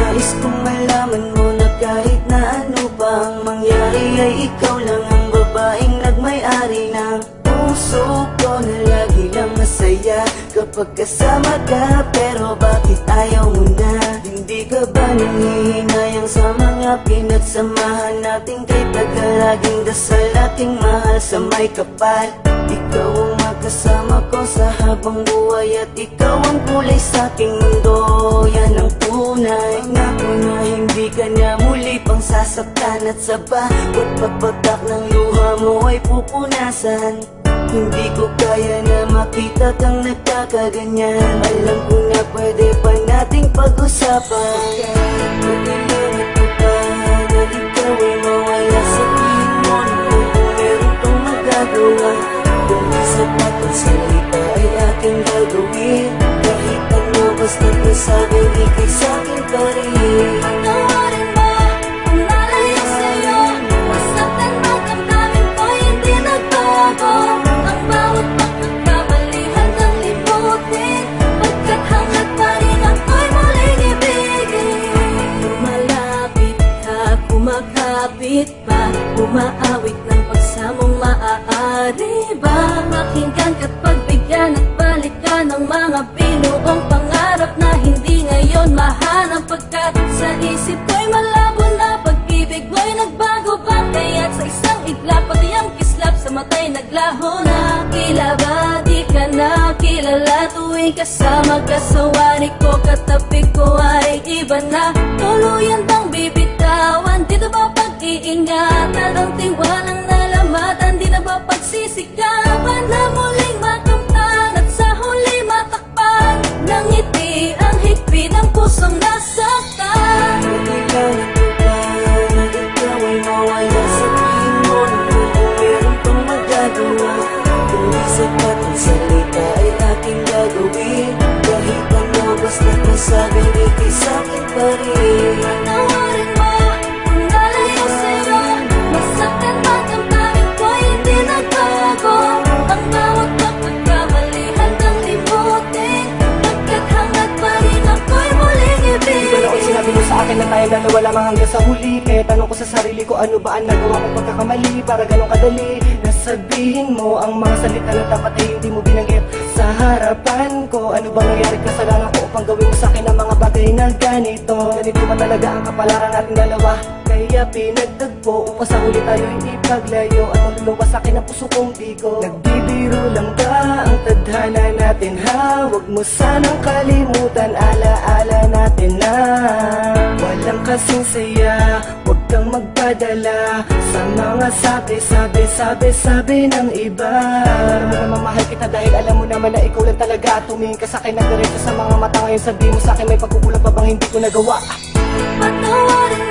Nais kong malaman mo na kahit na ano pang mangyari ay ikaw lang ang babaeng nagmay-ari ng puso ko na lagi lang masaya kapag kasama ka. Pero bakit ayaw mo na? Hindi ka ba nangihinayang sa mga pinagsamahan natin? Kay tagal laging dasal ating mahal sa may kapal. Ikaw ang makasama ko sa habang buhay at ikaw ang kulay sa aking mundo. Yan ang tunay. Pangako na hindi ka na muli pang sasaktan at sa bawat pagpatak ng luha mo ay pupunasan. Hindi ko kaya na makita kang nagkakaganyan. Alam ko na pwede pa nating pag-usapan. Pwede lang ito pa na ikaw ay mawala sa tingin mo. Kung meron pang magagawa, kung isa pa kung salita ay aking gagawin. Kahit ano basta't nasabing ikay sa'kin pa rin. Patawarin mo kung nalayo sa'yo. Masaktan mang damdamin ko hindi nagbago. Ang bawat pagkakamali handang limutin. Pagkat hanggat pa rin ako'y muling ibigin. Lumalapit ka, kumakapit pa. Umaawit ng pagsamong maaari ba? Pakinggan ka't pagbigyan at balikan ng mga binuong pangarap na hindi ngayon mahanap. Pagkat sa isip ko'y malabo na pag-ibig mo'y nagbago ba? Kaya't sa isang iglap pati ang kislap sa mata'y naglaho na. Tila ba di ka na kilala tuwing kasama ka sa wari ko? Katabi ko ay iba na. Tuluyan bang bibitawan? Di na ba pag-iingatan? Ang tiwalang nalamatan? Di na ba pagsisikapan na muling makamtan at sa huli matakpan? Nang ngiti ang higpit ng pusong nasaktan. Pwede lang ito pa na ikaw ay mawala sa tingin mo. Kung meron pang magagawa, kung isa pa kung salita ay aking gagawin. Kahit ano basta't nasabing ikay sa'kin pa rin. Patawarin mo kung nalayo sa'yo. Masaktan mang damdamin ko hindi nagbago. Ang bawat pagkakamali handang limutin. Pagkat hanggat pa rin ako'y muling ibigin. Di ba noon sinabi mo sa akin na tayong dalawa lamang hanggang sa huli? Kaya tanong ko sa sarili ko, ano ba ang nagawa kong pagkakamali para ganong kadali? Nasabihin mo ang mga salita na dapat ay hindi mo binanggit sa harapan ko. Ano bang nangyari kasalanan ko upang gawin mo sa akin ang mga bagay na ganito? Ganito ba talaga ang kapalaran natin dalawa? Kaya pinagtagpo upang sa huli tayo hindi paglayo. At maluluwa sa akin ang puso kong bigo. Nagbibiro lang ba ang tadhana natin ha? Huwag mo sanang kalimutan, alaala natin na walang kasing saya. Huwag kang magpadala sa mga sabi ng iba. Alam mo naman mahal kita dahil alam mo naman na ikaw lang talaga. Tumingin ka sa akin ng diretso sa mga mata. Ngayon sabihin mo sa akin may pagkukulang pa bang hindi ko nagawa? Patawarin